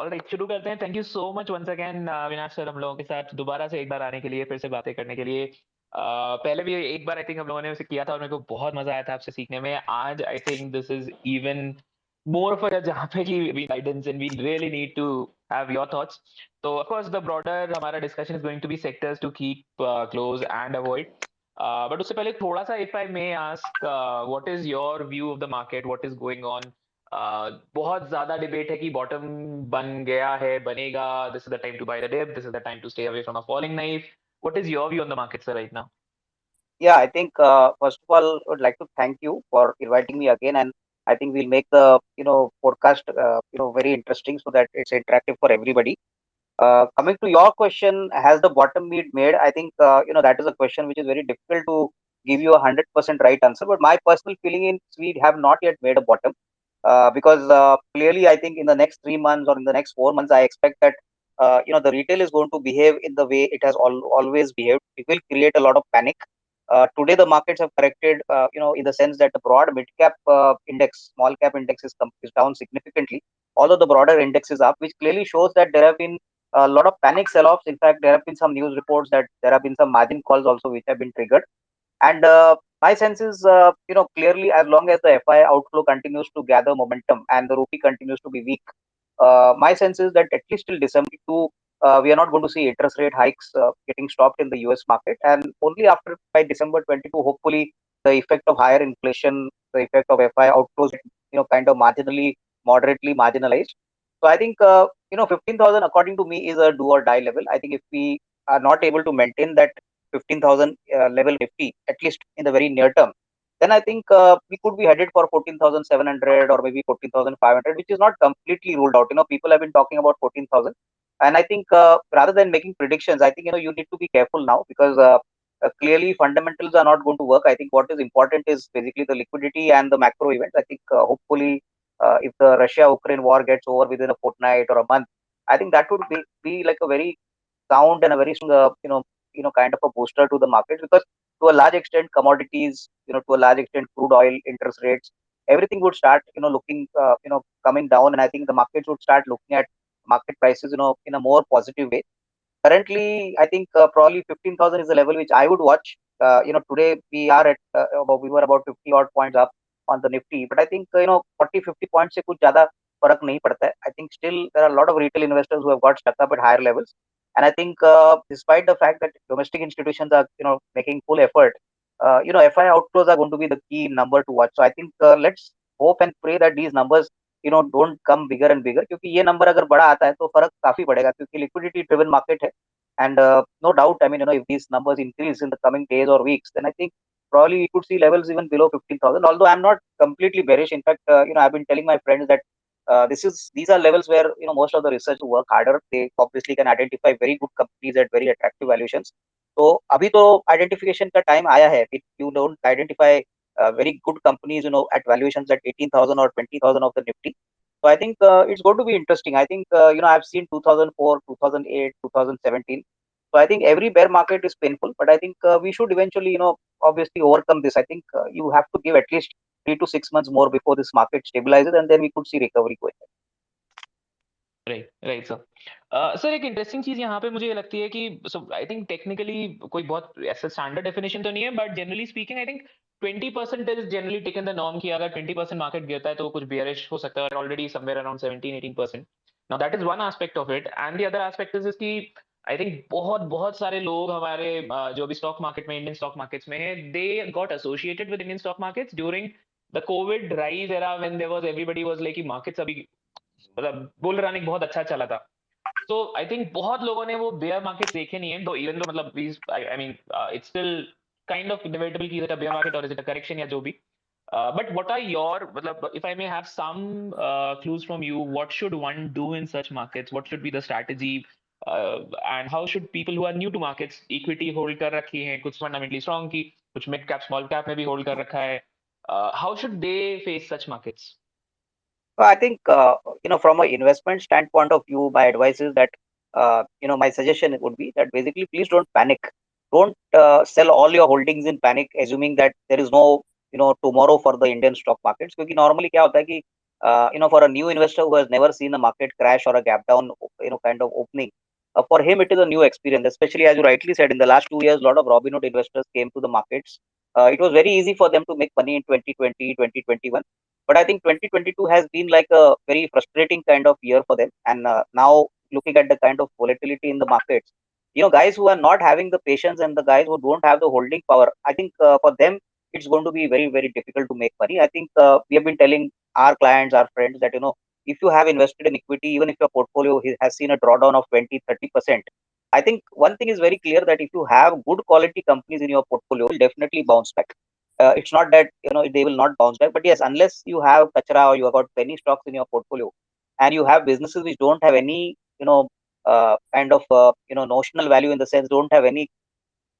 Alright, शुरू करते हैं। Thank you so much once again Avinash sir, हम लोगों के साथ दोबारा से एक बार आने के लिए, फिर से बातें करने के लिए। पहले भी एक बार आई थिंक हम लोगों ने उसे किया था और मेरे को बहुत मजा आया था आपसे सीखने में। आज I think this is even more of a जहाँ पे कि we guidance and we really need to have your thoughts. तो ऑफ कोर्स द ब्रॉडर हमारा discussion is going to be sectors to keep close and avoid. But उससे पहले थोड़ा सा, if I may ask, what is your view of the market, what is going on? बहुत ज्यादा debate है कि bottom बन गया है, बनेगा, this is the time to buy the dip, this is the time to stay away from a falling knife. What is your view on the market sir right now? Yeah, I think first of all, I would like to thank you for inviting me again, and I think we'll make the podcast very interesting so that it's interactive for everybody. Coming to your question, has the bottom been made? I think that is a question which is very difficult to give you 100% right answer. But my personal feeling is we have not yet made a bottom because clearly I think in the next 3 months or in the next 4 months, I expect that the retail is going to behave in the way it has always behaved. It will create a lot of panic. Today the markets have corrected, in the sense that the broad mid cap index, small cap index is down significantly, although the broader index is up, which clearly shows that there have been a lot of panic sell-offs. In fact, there have been some news reports that there have been some margin calls also which have been triggered. And my sense is, clearly as long as the FI outflow continues to gather momentum and the rupee continues to be weak, my sense is that at least till December 2, we are not going to see interest rate hikes getting stopped in the US market. And only after by December 22, hopefully the effect of higher inflation, the effect of FI outflows, kind of moderately marginalized. So I think, 15,000 according to me is a do or die level. I think if we are not able to maintain that 15,000 level Nifty, at least in the very near term, then I think we could be headed for 14,700 or maybe 14,500, which is not completely ruled out. People have been talking about 14,000. And I think rather than making predictions, I think, you need to be careful now because clearly fundamentals are not going to work. I think what is important is basically the liquidity and the macro events. I think hopefully if the Russia-Ukraine war gets over within a fortnight or a month, I think that would be like a very sound and a very strong, kind of a booster to the market because to a large extent, commodities, to a large extent, crude oil, interest rates, everything would start, looking, coming down. And I think the markets would start looking at market prices, in a more positive way. Currently, I think probably 15,000 is the level which I would watch. Today we are at, we were about 50 odd points up on the Nifty, but I think, 40, 50 points se kuch zyada farak nahi padta hai. I think still there are a lot of retail investors who have got stuck up at higher levels. And I think, despite the fact that domestic institutions are, making full effort, FI outflows are going to be the key number to watch. So I think let's hope and pray that these numbers, don't come bigger and bigger. क्योंकि ये number अगर बड़ा आता है तो फर्क काफी पड़ेगा क्योंकि liquidity driven market है. And no doubt, I mean, if these numbers increase in the coming days or weeks, then I think probably we could see levels even below 15,000. Although I'm not completely bearish. In fact, I've been telling my friends that these are levels where most of the research work harder. They obviously can identify very good companies at very attractive valuations. तो अभी तो identification का time आया है. If you don't identify very good companies, at valuations at 18,000 or 20,000 of the Nifty. So I think it's going to be interesting. I think I've seen 2004, 2008, 2017. So I think every bear market is painful, but I think we should eventually, obviously overcome this. I think you have to give at least 3 to 6 months more before this market stabilizes, and then we could see recovery going ahead. Right right sir. Sir, एक interesting चीज यहाँ पे मुझे ये लगती है कि I think technically कोई बहुत ऐसा स्टैंडर्ड डेफिनेशन तो नहीं है, but generally speaking I think 20% is generally taken the norm कि अगर 20% मार्केट गिरता है तो कुछ बियरिश हो सकता है, already somewhere around 17-18%। Now that is one aspect of it, and the other aspect is कि आई थिंक बहुत बहुत सारे लोग हमारे जो भी स्टॉक मार्केट में, इंडियन स्टॉक मार्केट्स में है, they got associated with Indian stock markets during the covid rise era when there was everybody was like markets अभी मतलब बुल रन बहुत अच्छा चला था। तो आई थिंक बहुत लोगों ने वो बेयर मार्केट देखे नहीं है, दो इवन दो मतलब I mean it's still kind of debatable कि is it a bear market और इज इट अ करेक्शन या जो भी। बट व्हाट आर योर, मतलब if I may have some clues from you, what should one do in such markets, what should be the strategy, and how should people who are new to markets, equity hold कर रखी है कुछ fundamentally strong की, कुछ mid cap small cap में भी hold कर रखा है, how should they face such markets? So I think, from an investment standpoint of view, my advice is that, my suggestion would be that basically, please don't panic. Don't sell all your holdings in panic, assuming that there is no, tomorrow for the Indian stock markets. क्योंकि normally क्या होता है कि For a new investor who has never seen a market crash or a gap down, kind of opening, for him it is a new experience. Especially as you rightly said, in the last 2 years, a lot of Robinhood investors came to the markets. It was very easy for them to make money in 2020, 2021. But I think 2022 has been like a very frustrating kind of year for them. And now looking at the kind of volatility in the markets, guys who are not having the patience and the guys who don't have the holding power, I think for them it's going to be very, very difficult to make money. I think we have been telling our clients, our friends that, if you have invested in equity, even if your portfolio has seen a drawdown of 20, 30%, I think one thing is very clear that if you have good quality companies in your portfolio, will definitely bounce back. It's not that, they will not bounce back, but yes, unless you have kachra or you have got penny stocks in your portfolio and you have businesses which don't have any, kind of, notional value, in the sense, don't have any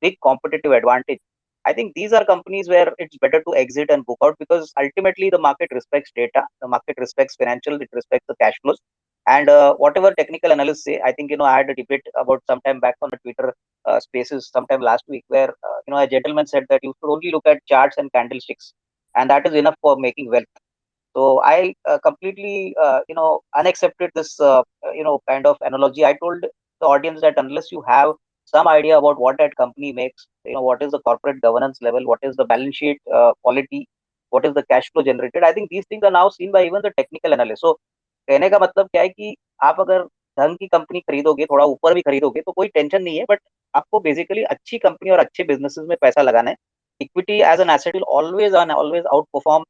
big competitive advantage. I think these are companies where it's better to exit and book out, because ultimately the market respects data, the market respects financial, it respects the cash flows. And whatever technical analysts say, I think, I had a debate about some time back on the Twitter spaces sometime last week, where, a gentleman said that you should only look at charts and candlesticks, and that is enough for making wealth. So I completely, unaccepted this, kind of analogy. I told the audience that unless you have some idea about what that company makes, what is the corporate governance level, what is the balance sheet quality, what is the cash flow generated, I think these things are now seen by even the technical analyst. So कहने का मतलब क्या है कि आप अगर ढंग की कंपनी खरीदोगे, थोड़ा ऊपर भी खरीदोगे, तो कोई टेंशन नहीं है, बट आपको बेसिकली अच्छी कंपनी और अच्छे बिजनेसेस में पैसा लगाना है. Equity as an asset will always outperform,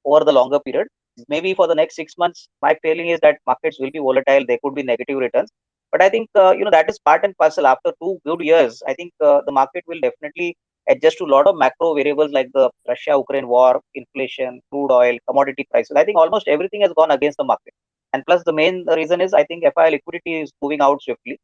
over the longer period. Maybe for the next 6 months, my feeling is that markets will be volatile. There could be negative returns, but I think that is part and parcel. After 2 good years, I think the market will definitely adjust to a lot of macro variables like the Russia-Ukraine war, inflation, crude oil, commodity prices. I think almost everything has gone against the market. And plus, the main reason is I think FI liquidity is moving out swiftly.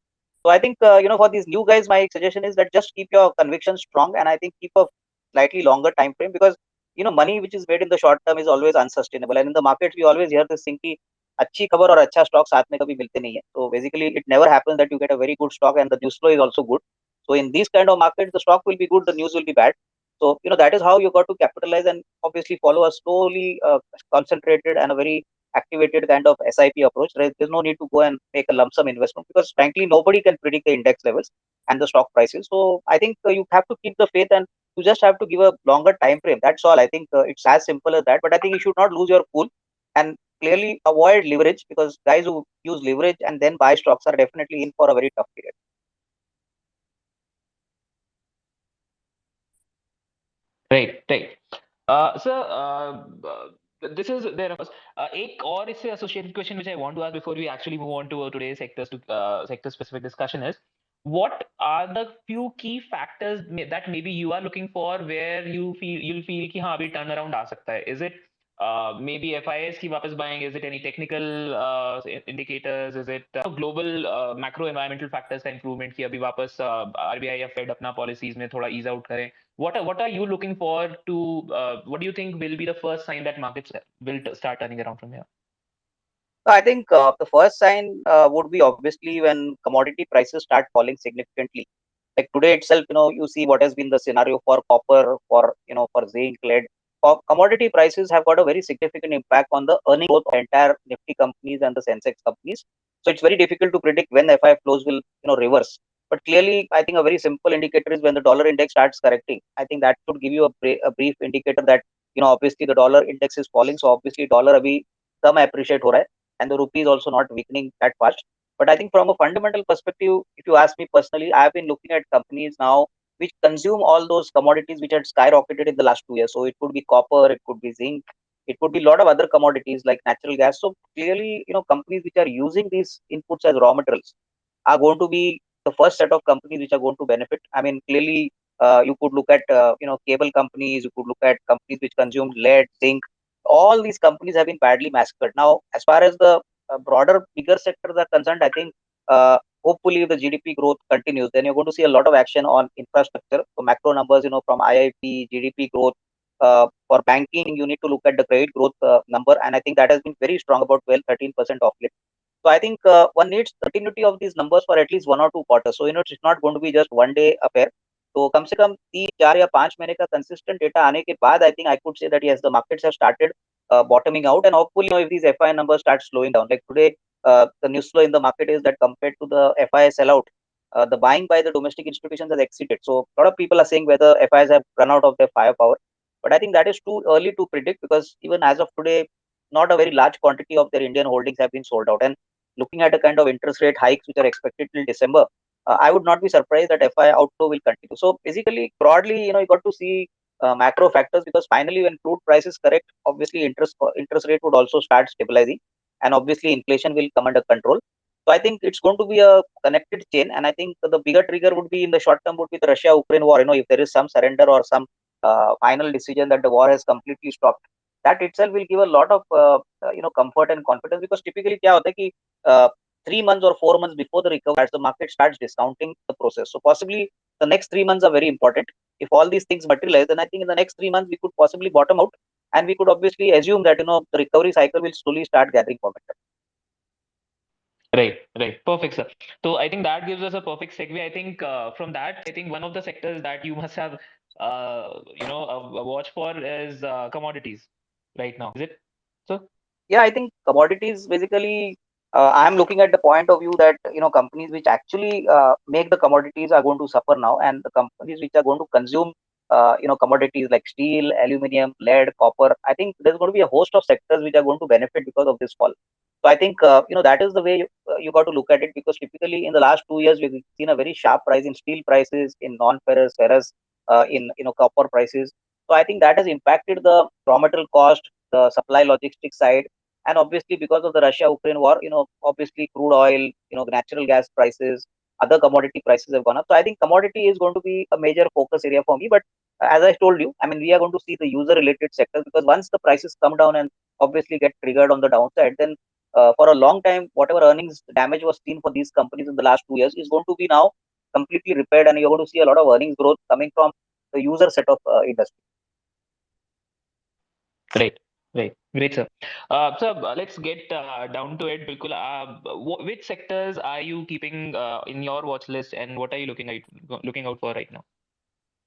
So I think for these new guys, my suggestion is that just keep your conviction strong, and I think keep a slightly longer time frame, because money which is made in the short term is always unsustainable. And in the markets, we always hear this thing ki अच्छी खबर और अच्छा stock साथ में कभी मिलते नहीं है. So basically, it never happens that you get a very good stock and the news flow is also good. So in these kind of markets, the stock will be good, the news will be bad. So that is how you got to capitalize, and obviously follow a slowly concentrated and a very activated kind of SIP approach. There's no need to go and make a lump sum investment, because frankly nobody can predict the index levels and the stock prices. So I think you have to keep the faith, and you just have to give a longer time frame. That's all. I think it's as simple as that. But I think you should not lose your cool, and clearly avoid leverage, because guys who use leverage and then buy stocks are definitely in for a very tough period. Right right sir this is there of course एक और इससे associated question which I want to ask before we actually move on to today's sector specific discussion is what are the few key factors that maybe you are looking for where you'll feel कि हाँ अभी turnaround आ सकता है. Is it maybe FIS की वापस buying? Is it any technical indicators? Is it global macro environmental factors का improvement कि अभी वापस RBI या Fed अपना policies में थोड़ा ease out करें? What are you looking for to what do you think will be the first sign that markets will start turning around from here? So I think the first sign would be obviously when commodity prices start falling significantly. Like today itself, you see what has been the scenario for copper, for zinc, lead. Commodity prices have got a very significant impact on the earning growth of entire Nifty companies and the Sensex companies. So it's very difficult to predict when the FI flows will, reverse. But clearly, I think a very simple indicator is when the dollar index starts correcting. I think that should give you a brief indicator that, obviously the dollar index is falling. So obviously dollar abhi come appreciate हो रहा है, and the rupee is also not weakening that fast. But I think from a fundamental perspective, if you ask me personally, I have been looking at companies now which consume all those commodities which had skyrocketed in the last 2 years. So it could be copper, it could be zinc, it could be a lot of other commodities like natural gas. So clearly, companies which are using these inputs as raw materials are going to be the first set of companies which are going to benefit. I mean, clearly, you could look at cable companies, you could look at companies which consume lead, zinc. All these companies have been badly massacred. Now, as far as the broader, bigger sectors are concerned, I think hopefully if the GDP growth continues, then you're going to see a lot of action on infrastructure. So macro numbers, from IIP, GDP growth. For banking, you need to look at the credit growth number, and I think that has been very strong, about 12-13% of late. So I think one needs continuity of these numbers for at least 1 or 2 quarters. So it's not going to be just one day affair. तो कम से कम 3, 4 या 5 महीने का consistent data आने के बाद I think I could say that yes, the markets have started bottoming out, and hopefully, if these FI numbers start slowing down, like today, the news flow in the market is that compared to the FI sellout, the buying by the domestic institutions has exceeded. So a lot of people are saying whether FIs have run out of their firepower, but I think that is too early to predict, because even as of today, not a very large quantity of their Indian holdings have been sold out. And looking at the kind of interest rate hikes which are expected till December, I would not be surprised that FI outflow will continue. So basically, broadly, you got to see macro factors, because finally, when crude prices correct, obviously interest rate would also start stabilizing, and obviously inflation will come under control. So I think it's going to be a connected chain, and I think the bigger trigger would be in the short term would be the Russia-Ukraine war. If there is some surrender or some final decision that the war has completely stopped, that itself will give a lot of comfort and confidence, because typically क्या होता है कि 3 months or 4 months before the recovery starts, the market starts discounting the process. So possibly the next 3 months are very important. If all these things materialize, then I think in the next 3 months we could possibly bottom out, and we could obviously assume that the recovery cycle will slowly start gathering momentum. Right, right. Perfect, sir. So I think that gives us a perfect segue. I think from that, I think one of the sectors that you must have, a watch for is commodities right now. Is it? So, Yeah, I think commodities basically, I'm looking at the point of view that companies which actually make the commodities are going to suffer now, and the companies which are going to consume commodities like steel, aluminum, lead, copper. I think there's going to be a host of sectors which are going to benefit because of this fall. So I think that is the way you got to look at it, because typically in the last 2 years we've seen a very sharp rise in steel prices, in non-ferrous, ferrous, in copper prices. So I think that has impacted the raw material cost, the supply logistics side, and obviously because of the Russia-Ukraine war, obviously crude oil, natural gas prices, other commodity prices have gone up. So I think commodity is going to be a major focus area for me. But as I told you, I mean, we are going to see the user-related sectors, because once the prices come down and obviously get triggered on the downside, then for a long time, whatever earnings damage was seen for these companies in the last 2 years is going to be now completely repaired, and you're going to see a lot of earnings growth coming from the user set of industry. right, right. Great, sir. Let's get down to it. Bilkul, which sectors are you keeping in your watch list, and what are you looking out for right now?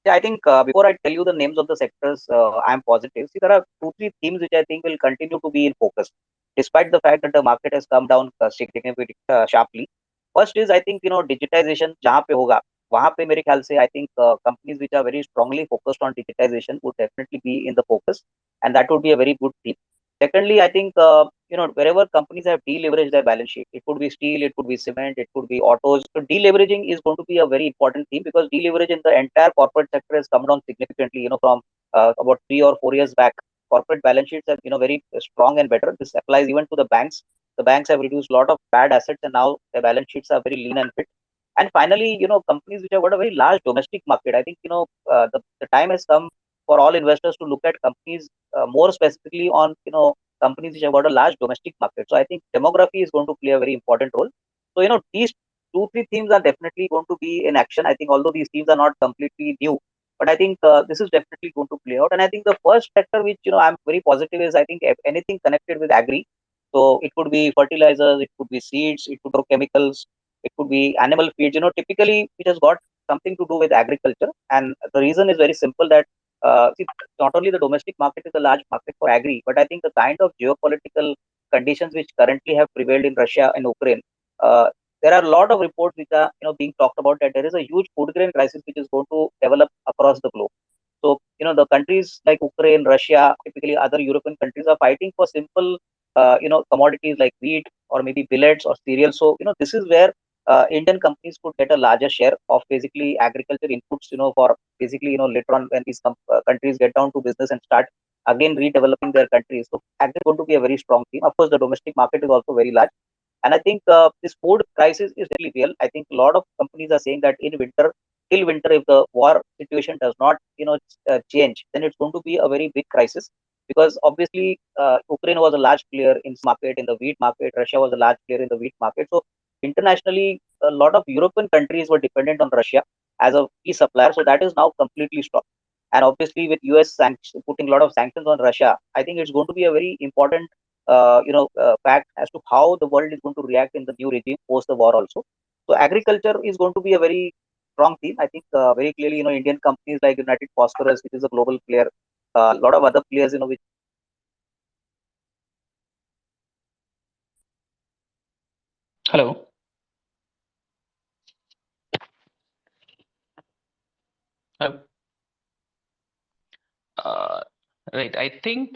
Yeah, I think before I tell you the names of the sectors, I'm positive. See, there are two, three themes which I think will continue to be in focus, despite the fact that the market has come down significantly sharply. First is, I think, digitization जहाँ पे होगा, वहाँ पे मेरे ख्याल से I think companies which are very strongly focused on digitization would definitely be in the focus, and that would be a very good theme. Secondly, I think wherever companies have deleveraged their balance sheet, it could be steel, it could be cement, it could be autos. So deleveraging is going to be a very important theme, because deleverage in the entire corporate sector has come down significantly. From about 3 or 4 years back, corporate balance sheets have very strong and better. This applies even to the banks. The banks have reduced a lot of bad assets, and now their balance sheets are very lean and fit. And finally, companies which have got a very large domestic market. I think the time has come for all investors to look at companies more specifically on companies which have got a large domestic market. So I think demography is going to play a very important role. So these two three themes are definitely going to be in action. I think although these themes are not completely new, but I think this is definitely going to play out. And I think the first sector which I'm very positive is, I think, anything connected with agri. So it could be fertilizers, it could be seeds, it could be chemicals, it could be animal feeds. Typically it has got something to do with agriculture, and the reason is very simple, that see, not only the domestic market is a large market for agri, but I think the kind of geopolitical conditions which currently have prevailed in Russia and Ukraine, uh, there are a lot of reports which are being talked about, that there is a huge food grain crisis which is going to develop across the globe. So the countries like Ukraine, Russia, typically other European countries are fighting for simple commodities like wheat or maybe billets or cereals. So this is where Indian companies could get a larger share of basically agriculture inputs, for basically, later on when these countries get down to business and start again redeveloping their countries. So agri is going to be a very strong theme. Of course, the domestic market is also very large. And I think this food crisis is really real. I think a lot of companies are saying that till winter, if the war situation does not, change, then it's going to be a very big crisis. Because obviously, Ukraine was a large player in market, in the wheat market. Russia was a large player in the wheat market. So internationally, a lot of European countries were dependent on Russia as a key supplier. So that is now completely stopped. And obviously, with US putting a lot of sanctions on Russia, I think it's going to be a very important fact as to how the world is going to react in the new regime post the war also. So agriculture is going to be a very strong theme. I think very clearly, Indian companies like United Phosphorus, which is a global player, a lot of other players, which Hello. Hello. Uh, right. I think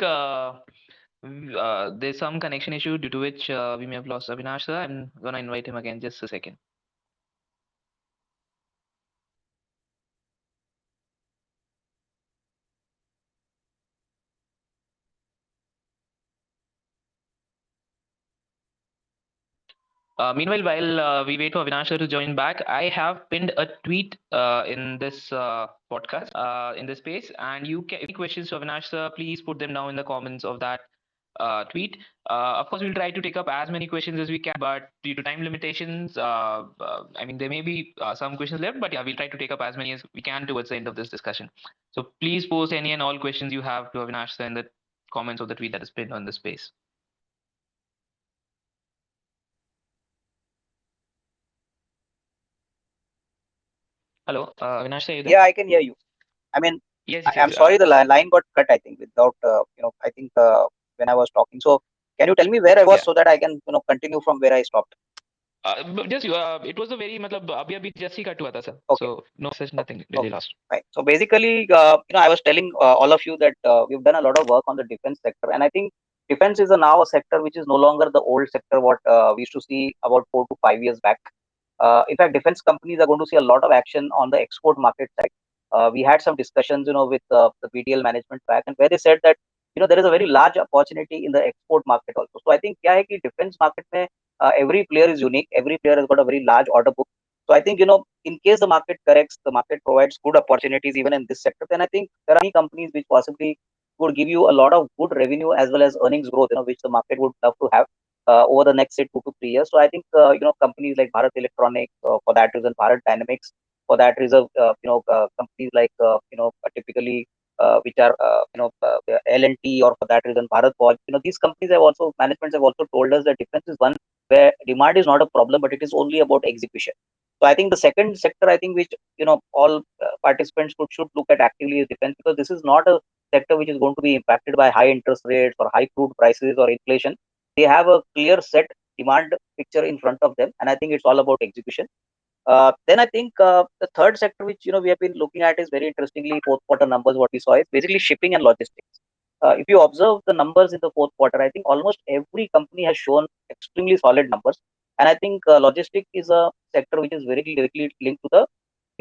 there's some connection issue due to which we may have lost Avinash sir. I'm gonna invite him again. Just a second. Meanwhile, while we wait for Avinash sir to join back, I have pinned a tweet in this podcast, in this space, and you can, if any questions to Avinash sir, please put them down in the comments of that tweet. Of course, we'll try to take up as many questions as we can, but due to time limitations, I mean, there may be some questions left, but yeah, we'll try to take up as many as we can towards the end of this discussion. So please post any and all questions you have to Avinash sir in the comments of the tweet that is pinned on the space. Hello, Avinash sir, are you there? Yeah, I can hear you. I mean, Yes, I, yes, I'm yes. sorry the line got cut, I think, without, I think when I was talking. So can you tell me where I was Yeah. so that I can, continue from where I stopped? Just it was a very मतलब अभी अभी just ही cut हुआ था sir. Okay. So no such Okay. nothing really Okay. lost. Right. So basically, I was telling all of you that we've done a lot of work on the defense sector, and I think defense is now a sector which is no longer the old sector what we used to see about 4 to 5 years back. In fact, defense companies are going to see a lot of action on the export market side. We had some discussions, with the BDL management back, and where they said that there is a very large opportunity in the export market also. So I think क्या है कि defense market में every player is unique. Every player has got a very large order book. So I think in case the market corrects, the market provides good opportunities even in this sector. Then I think there are many companies which possibly would give you a lot of good revenue as well as earnings growth, which the market would love to have over the next say 2 to 3 years. So I think companies like Bharat Electronics, for that reason, Bharat Dynamics, for that reason, companies like typically which are L&T, or for that reason Bharat Forge. These companies have also managements have also told us that defense is one where demand is not a problem, but it is only about execution. So I think the second sector, I think, which all participants should look at actively is defense, because this is not a sector which is going to be impacted by high interest rates or high crude prices or inflation. They have a clear set demand picture in front of them, and I think it's all about execution. Then I think the third sector which we have been looking at is very interestingly fourth quarter numbers. What we saw is basically shipping and logistics. If you observe the numbers in the fourth quarter, I think almost every company has shown extremely solid numbers, and I think logistics is a sector which is very directly linked to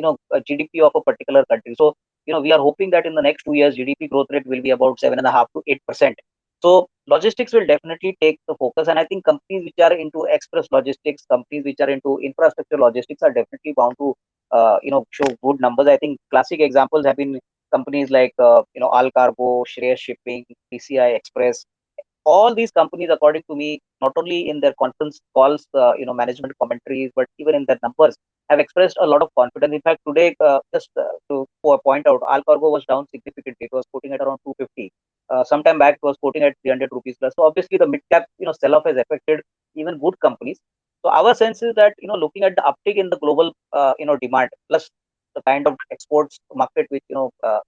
the GDP of a particular country. So we are hoping that in the next 2 years GDP growth rate will be about 7.5 to 8%. So logistics will definitely take the focus, and I think companies which are into express logistics, companies which are into infrastructure logistics are definitely bound to show good numbers. I think classic examples have been companies like All Cargo, Shreyas Shipping, PCI Express. All these companies, according to me, not only in their conference calls, management commentaries, but even in their numbers, have expressed a lot of confidence. In fact, today, just to point out, All Cargo was down significantly. It was quoting at around 250. Sometime back, it was quoting at 300 rupees plus. So obviously, the mid cap, sell-off has affected even good companies. So our sense is that looking at the uptick in the global demand, plus the kind of exports market which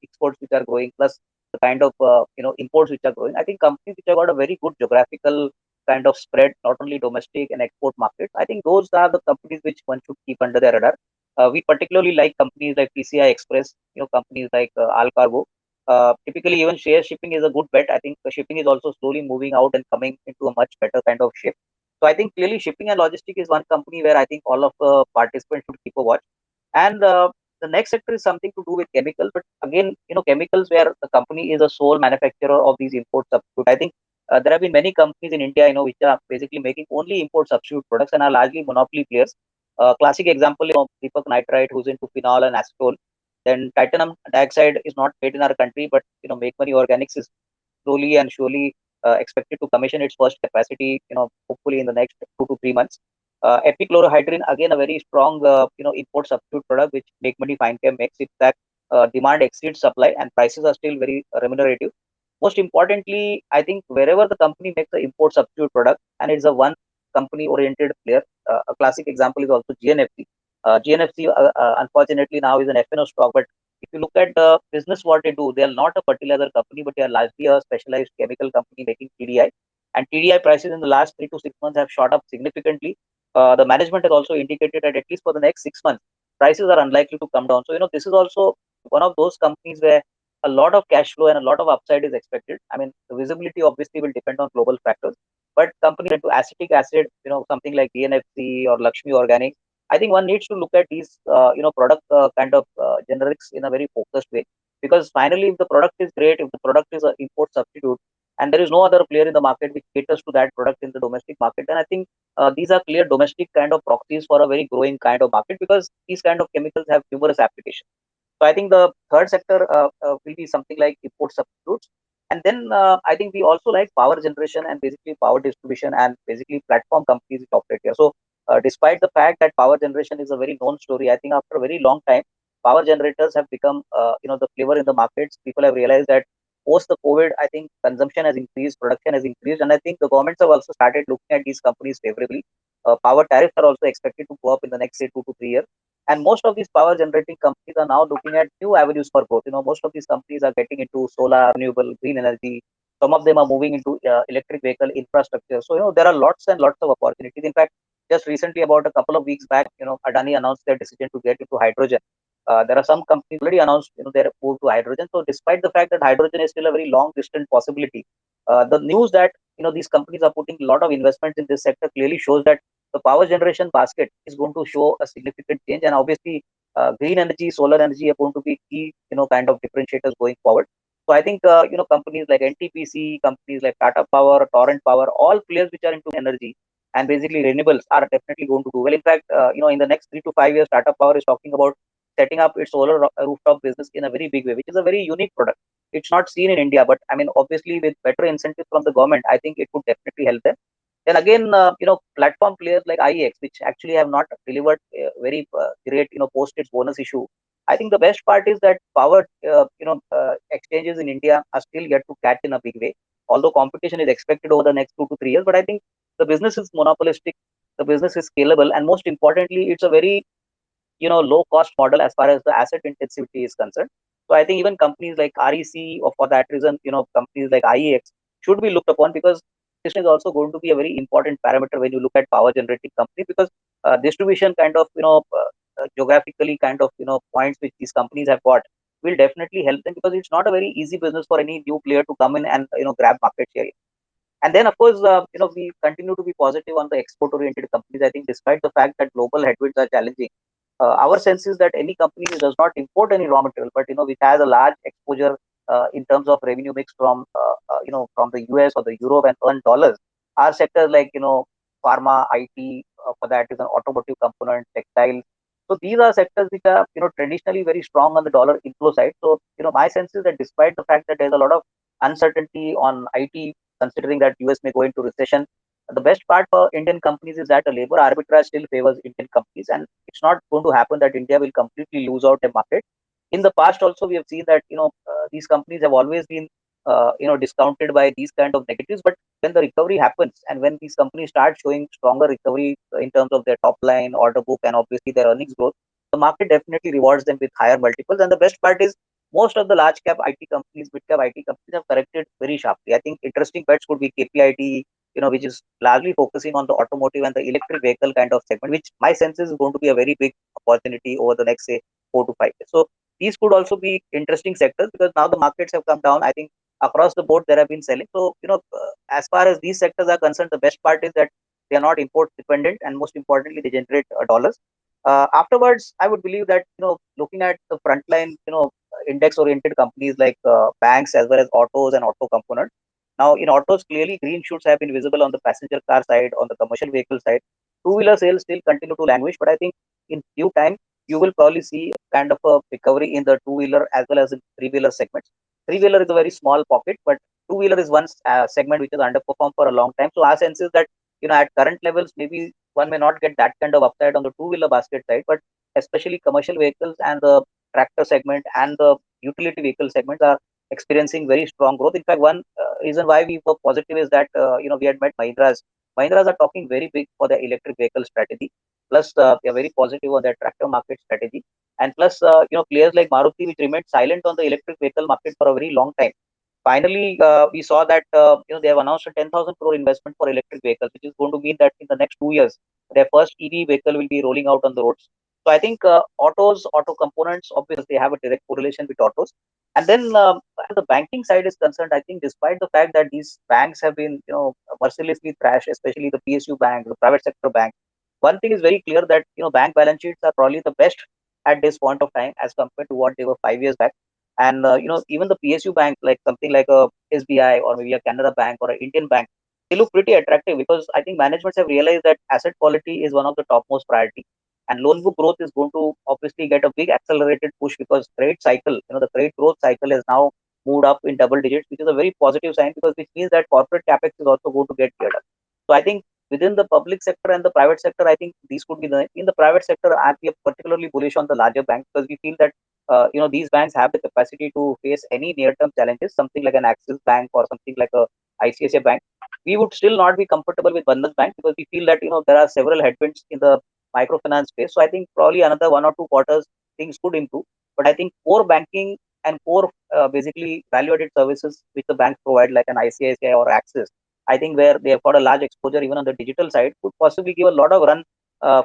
exports which are growing, plus the kind of imports which are growing. I think companies which have got a very good geographical kind of spread, not only domestic and export markets. I think those are the companies which one should keep under their radar. We particularly like companies like PCI Express, companies like All Cargo. Typically, even share shipping is a good bet. I think the shipping is also slowly moving out and coming into a much better kind of shape. So I think clearly shipping and logistics is one company where I think all of the participants should keep a watch. And the next sector is something to do with chemicals, but again, chemicals where the company is a sole manufacturer of these import substitute. I think there have been many companies in India, which are basically making only import substitute products and are largely monopoly players. Classic example, Deepak Nitrite, who's into phenol and acetone. Then titanium dioxide is not made in our country, but Make Money Organics is slowly and surely expected to commission its first capacity, hopefully in the next 2 to 3 months. Epichlorohydrin, again, a very strong, import substitute product, which Make Money Fine Chem makes it that demand exceeds supply and prices are still very remunerative. Most importantly, I think wherever the company makes the import substitute product and it's a one company oriented player, a classic example is also GNFC. GNFC, unfortunately, now is an F&O stock, but if you look at the business what they do, they are not a fertilizer company, but they are largely a specialized chemical company making PDI. And TDI prices in the last 3 to 6 months have shot up significantly. The management has also indicated that at least for the next 6 months, prices are unlikely to come down. So, this is also one of those companies where a lot of cash flow and a lot of upside is expected. I mean, the visibility obviously will depend on global factors, but companies into acetic acid, something like DNFC or Lakshmi Organic, I think one needs to look at these, product kind of generics in a very focused way. Because finally, if the product is great, if the product is an import substitute, and there is no other player in the market which caters to that product in the domestic market, then I think these are clear domestic kind of proxies for a very growing kind of market, because these kind of chemicals have numerous applications. So I think the third sector will be something like import substitutes. And then I think we also like power generation and basically power distribution and basically platform companies which operate here. So despite the fact that power generation is a very known story, I think after a very long time, power generators have become the flavor in the markets. People have realized that post the COVID, I think consumption has increased, production has increased, and I think the governments have also started looking at these companies favorably. Power tariffs are also expected to go up in the next say 2 to 3 years. And most of these power generating companies are now looking at new avenues for growth. Most of these companies are getting into solar, renewable, green energy. Some of them are moving into electric vehicle infrastructure. So, there are lots and lots of opportunities. In fact, just recently, about a couple of weeks back, Adani announced their decision to get into hydrogen. There are some companies already announced, their move to hydrogen. So, despite the fact that hydrogen is still a very long distant possibility, the news that these companies are putting a lot of investment in this sector clearly shows that the power generation basket is going to show a significant change. And obviously, green energy, solar energy are going to be key, kind of differentiators going forward. So I think, companies like NTPC, companies like Tata Power, Torrent Power, all players which are into energy and basically renewables are definitely going to do well. In fact, in the next 3 to 5 years, Tata Power is talking about setting up its solar rooftop business in a very big way, which is a very unique product. It's not seen in India, but I mean, obviously, with better incentives from the government, I think it would definitely help them. Then again, platform players like IEX, which actually have not delivered very great, post its bonus issue. I think the best part is that power, exchanges in India are still yet to catch in a big way. Although competition is expected over the next 2 to 3 years, but I think the business is monopolistic, the business is scalable, and most importantly, it's a very low cost model as far as the asset intensity is concerned. So I think even companies like REC, or for that reason, companies like IEX should be looked upon, because this is also going to be a very important parameter when you look at power generating company, because distribution kind of geographically kind of points which these companies have got will definitely help them, because it's not a very easy business for any new player to come in and grab market share. And then, of course, we continue to be positive on the export-oriented companies. I think despite the fact that global headwinds are challenging, our sense is that any company which does not import any raw material, but which has a large exposure in terms of revenue mix from the US or the Europe and earn dollars, are sectors like pharma, IT, for that is an automotive component, textiles. So these are sectors which are traditionally very strong on the dollar inflow side. So my sense is that despite the fact that there's a lot of uncertainty on IT, considering that US may go into recession, the best part for Indian companies is that the labor arbitrage still favors Indian companies, and it's not going to happen that India will completely lose out a market. In the past, also we have seen that these companies have always been discounted by these kind of negatives. But when the recovery happens, and when these companies start showing stronger recovery in terms of their top line, order book, and obviously their earnings growth, the market definitely rewards them with higher multiples. And the best part is most of the large cap IT companies, mid cap IT companies have corrected very sharply. I think interesting bets could be KPIT, which is largely focusing on the automotive and the electric vehicle kind of segment, which my sense is going to be a very big opportunity over the next, say, 4 to 5 years. So these could also be interesting sectors, because now the markets have come down. I think across the board there have been selling. So, as far as these sectors are concerned, the best part is that they are not import dependent, and most importantly, they generate dollars. Afterwards, I would believe that, looking at the frontline, index oriented companies like banks as well as autos and auto components. Now, in autos, clearly green shoots have been visible on the passenger car side, on the commercial vehicle side. Two-wheeler sales still continue to languish, but I think in due time, you will probably see kind of a recovery in the two-wheeler as well as in three-wheeler segments. Three-wheeler is a very small pocket, but two-wheeler is one segment which has underperformed for a long time. So our sense is that, at current levels, maybe one may not get that kind of upside on the two-wheeler basket side, but especially commercial vehicles and the tractor segment and the utility vehicle segments are experiencing very strong growth. In fact, one reason why we were positive is that we had met Mahindras. Mahindras are talking very big for their electric vehicle strategy. Plus, they are very positive on their tractor market strategy. And plus, players like Maruti, which remained silent on the electric vehicle market for a very long time. finally, we saw that they have announced a 10,000 crore investment for electric vehicles, which is going to mean that in the next 2 years, their first EV vehicle will be rolling out on the roads. So I think auto components, obviously, they have a direct correlation with autos. And then, as the banking side is concerned, I think despite the fact that these banks have been, mercilessly trashed, especially the PSU bank, the private sector bank, one thing is very clear that bank balance sheets are probably the best at this point of time as compared to what they were 5 years back. And even the PSU bank, like something like a SBI or maybe a Canada Bank or an Indian bank, they look pretty attractive because I think managements have realized that asset quality is one of the topmost priority, and loan book growth is going to obviously get a big accelerated push because credit cycle, the credit growth cycle has now moved up in double digits, which is a very positive sign because which means that corporate capex is also going to get geared up. So I think within the public sector and the private sector, I think these could be in the private sector. We are particularly bullish on the larger banks because we feel that these banks have the capacity to face any near-term challenges, something like an Axis Bank or something like a ICICI Bank. We would still not be comfortable with Bandhan Bank because we feel that there are several headwinds in the microfinance space. So I think probably another 1 or 2 quarters things could improve. But I think core banking and core basically value-added services which the banks provide, like an ICICI or Axis, I think where they have got a large exposure even on the digital side, could possibly give a lot of run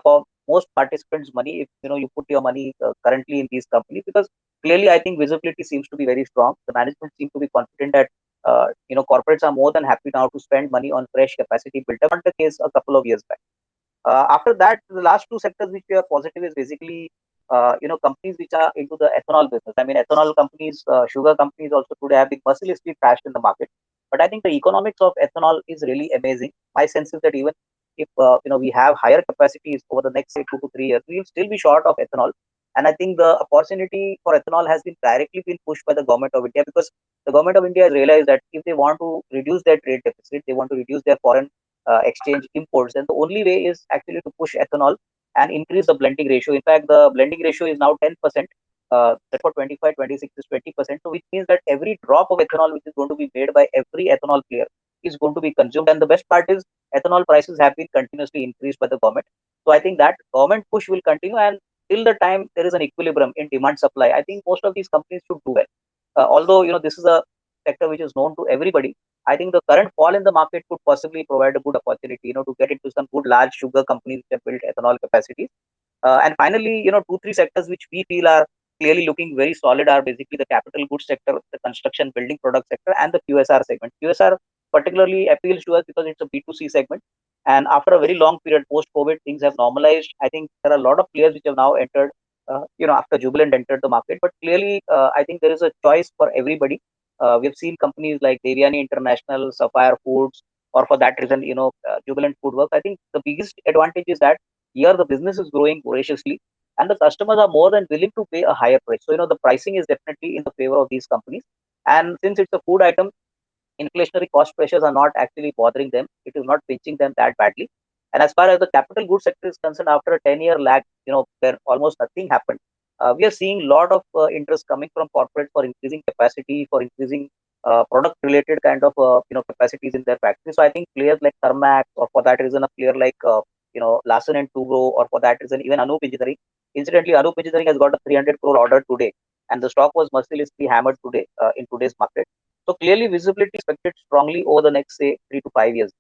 for most participants' money if you put your money currently in these companies, because clearly I think visibility seems to be very strong. The management seems to be confident that corporates are more than happy now to spend money on fresh capacity built up. Not the case a couple of years back. After that, the last two sectors which we are positive is basically companies which are into the ethanol business. I mean, ethanol companies, sugar companies also today have been mercilessly trashed in the market. But I think the economics of ethanol is really amazing. My sense is that even if we have higher capacities over the next say 2 to 3 years, we will still be short of ethanol. And I think the opportunity for ethanol has been directly been pushed by the government of India, because the government of India has realized that if they want to reduce their trade deficit, they want to reduce their foreign exchange imports, and the only way is actually to push ethanol and increase the blending ratio. In fact, the blending ratio is now 10%. That for 25, 26 is 20%. So which means that every drop of ethanol which is going to be made by every ethanol player is going to be consumed. And the best part is ethanol prices have been continuously increased by the government. So I think that government push will continue, and till the time there is an equilibrium in demand supply, I think most of these companies should do well. Although this is a sector which is known to everybody, I think the current fall in the market could possibly provide a good opportunity, to get into some good large sugar companies which have built ethanol capacities. And finally, 2, 3 sectors which we feel are clearly looking very solid are basically the capital goods sector, the construction building product sector, and the QSR segment. QSR particularly appeals to us because it's a B2C segment. And after a very long period post-COVID, things have normalized. I think there are a lot of players which have now entered, after Jubilant entered the market. But clearly, I think there is a choice for everybody. We've seen companies like Devyani International, Sapphire Foods, or for that reason, Jubilant Foodworks. I think the biggest advantage is that here the business is growing voraciously, and the customers are more than willing to pay a higher price. So, the pricing is definitely in the favor of these companies. And since it's a food item, inflationary cost pressures are not actually bothering them. It is not pinching them that badly. And as far as the capital goods sector is concerned, after a 10-year lag, where almost nothing happened, we are seeing a lot of interest coming from corporates for increasing capacity, for increasing product-related kind of capacities in their factories. So I think players like Thermax, or for that reason, a player like Larsen and Toubro, or for that reason, even Anup Engineering. Incidentally, Anup Engineering has got a 300 crore order today, and the stock was mercilessly hammered today in today's market. So clearly, visibility is expected strongly over the next, say, 3 to 5 years.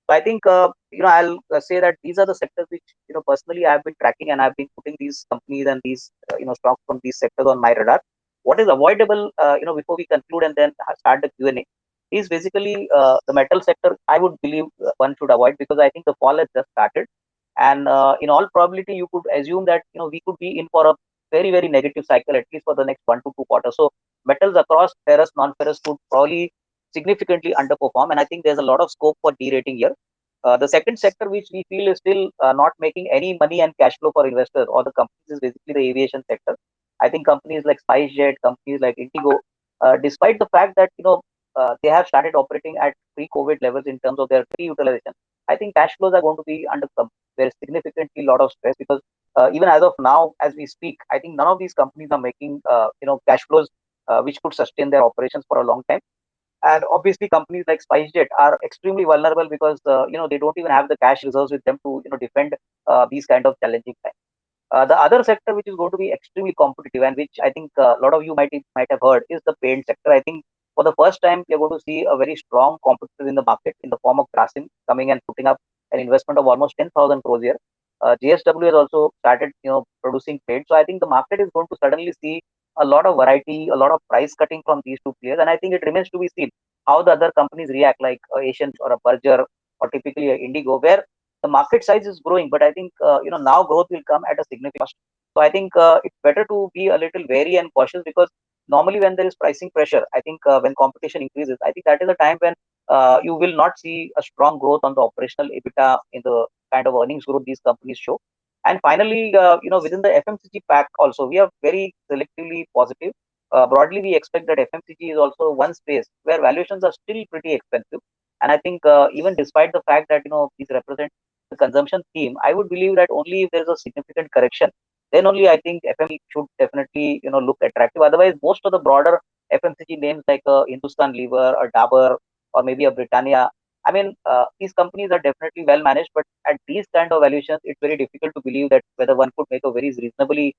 So I think, I'll say that these are the sectors which, personally I've been tracking, and I've been putting these companies and these, stocks from these sectors on my radar. What is avoidable, before we conclude and then start the Q&A, is basically the metal sector. I would believe one should avoid, because I think the fall has just started. And in all probability, you could assume that, we could be in for a very, very negative cycle, at least for the next 1 to 2 quarters. So metals across ferrous, non-ferrous could probably significantly underperform, and I think there's a lot of scope for derating here. The second sector which we feel is still not making any money and cash flow for investors or the companies is basically the aviation sector. I think companies like SpiceJet, companies like Indigo, despite the fact that they have started operating at pre-COVID levels in terms of their pre-utilization, I think cash flows are going to be under there is significantly lot of stress, because even as of now, as we speak, I think none of these companies are making cash flows which could sustain their operations for a long time. And obviously, companies like SpiceJet are extremely vulnerable because they don't even have the cash reserves with them to defend these kind of challenging times. The other sector which is going to be extremely competitive, and which I think a lot of you might have heard, is the paint sector. I think For the first time, we are going to see a very strong competitor in the market in the form of Grasim coming and putting up an investment of almost 10,000 crores here. JSW has also started, producing trade. So I think the market is going to suddenly see a lot of variety, a lot of price cutting from these two players, and I think it remains to be seen how the other companies react, like Asian or a Berger or typically a Indigo, where the market size is growing, but I think now growth will come at a significant cost. So I think it's better to be a little wary and cautious, because normally when there is pricing pressure, I think when competition increases, I think that is a time when you will not see a strong growth on the operational EBITDA in the kind of earnings growth these companies show. And finally, within the FMCG pack also, we are very selectively positive. Broadly, we expect that FMCG is also one space where valuations are still pretty expensive. And I think even despite the fact that these represent the consumption theme, I would believe that only if there is a significant correction, then only I think FMCG should definitely look attractive. Otherwise, most of the broader FMCG names like Hindustan Lever or Dabur or maybe a Britannia, I mean, these companies are definitely well managed, but at these kind of valuations, it's very difficult to believe that whether one could make a very reasonably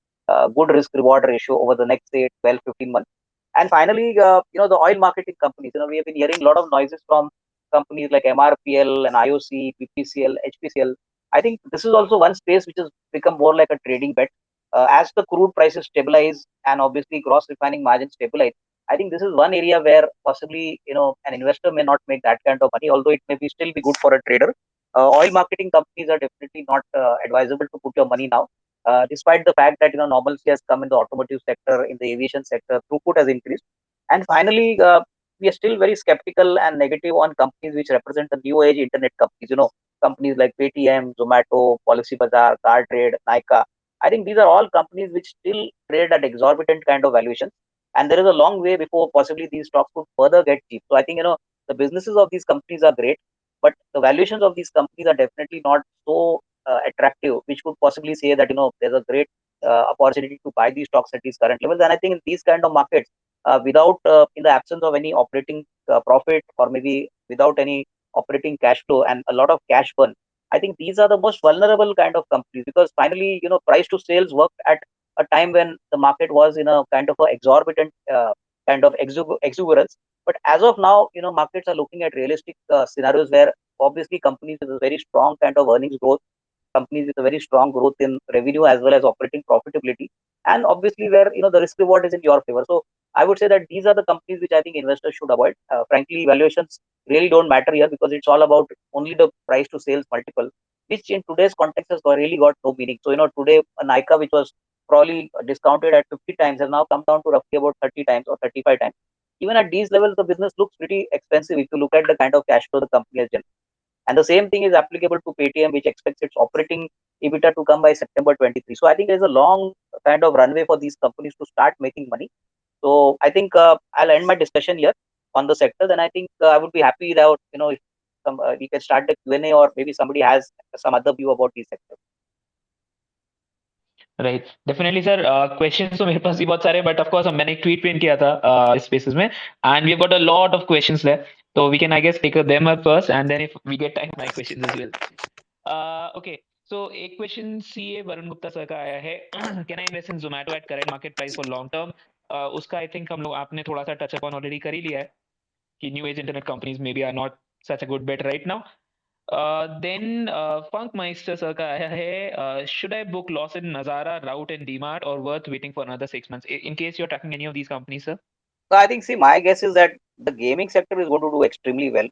good risk reward ratio over the next, say, 12, 15 months. And finally, the oil marketing companies, we have been hearing a lot of noises from companies like MRPL and IOC, BPCL, HPCL. I think this is also one space which has become more like a trading bet. As the crude prices stabilize and obviously gross refining margins stabilize, I think this is one area where possibly an investor may not make that kind of money, although it may be still be good for a trader. Oil marketing companies are definitely not advisable to put your money now, despite the fact that normalcy has come in the automotive sector, in the aviation sector, throughput has increased. And finally, we are still very skeptical and negative on companies which represent the new age internet companies. Companies like Paytm, Zomato, Policy Bazaar, Car Trade, Nykaa. I think these are all companies which still trade at exorbitant kind of valuations, and there is a long way before possibly these stocks could further get cheap. So I think the businesses of these companies are great, but the valuations of these companies are definitely not so attractive, which could possibly say that there's a great opportunity to buy these stocks at these current levels. And I think in these kind of markets, without in the absence of any operating profit, or maybe without any operating cash flow and a lot of cash burn, I think these are the most vulnerable kind of companies, because finally price to sales worked at a time when the market was in a kind of a exorbitant kind of exuberance. But as of now, markets are looking at realistic scenarios where obviously companies with a very strong kind of earnings growth, companies with a very strong growth in revenue as well as operating profitability, and obviously where the risk reward is in your favor. So I would say that these are the companies which I think investors should avoid. Frankly, valuations really don't matter here, because it's all about only the price to sales multiple, which in today's context has really got no meaning. So today a Nika which was probably discounted at 50 times has now come down to roughly about 30 times or 35 times. Even at these levels, the business looks pretty expensive if you look at the kind of cash flow the company has generated. And the same thing is applicable to Paytm, which expects its operating EBITDA to come by September 23. So I think there's a long kind of runway for these companies to start making money. So I think I'll end my discussion here on the sector. Then I think I would be happy that if we can start the Q&A, or maybe somebody has some other view about these sectors. Right definitely sir questions तो मेरे पास भी बहुत सारे but of course मैंने एक tweet print किया था इस स्पेसेस में and we have got a lot of questions there so we can I guess take them up first and then if we get time my questions as well. Okay, so एक question CA Varun Gupta sir का आया है can I invest in Zomato at current market price for long term. उसका I think हम लोग आपने थोड़ा सा टच अपॉन ऑलरेडी कर ही लिया है कि new age internet companies may be are not such a good bet right now. Then Funkmeister sir का आया है should I book loss in Nazara, Route and DMart or worth waiting for another 6 months in case you're tracking any of these companies, sir? So I think, see, my guess is that the gaming sector is going to do extremely well.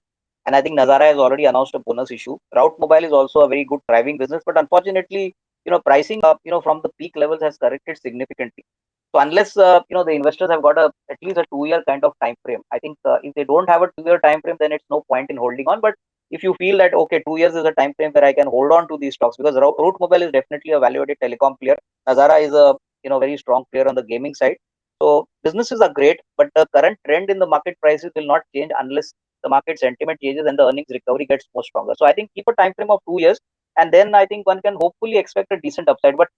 And I think Nazara has already announced a bonus issue. Route Mobile is also a very good thriving business, but unfortunately, pricing, from the peak levels has corrected significantly. So unless, the investors have got at least a 2 year kind of time frame, I think if they don't have a 2 year time frame, then it's no point in holding on. But if you feel that, okay, 2 years is a time frame where I can hold on to these stocks, because Route Mobile is definitely a value-added telecom player. Nazara is a, very strong player on the gaming side. So businesses are great, but the current trend in the market prices will not change unless the market sentiment changes and the earnings recovery gets more stronger. So I think keep a time frame of 2 years, and then I think one can hopefully expect a decent upside. But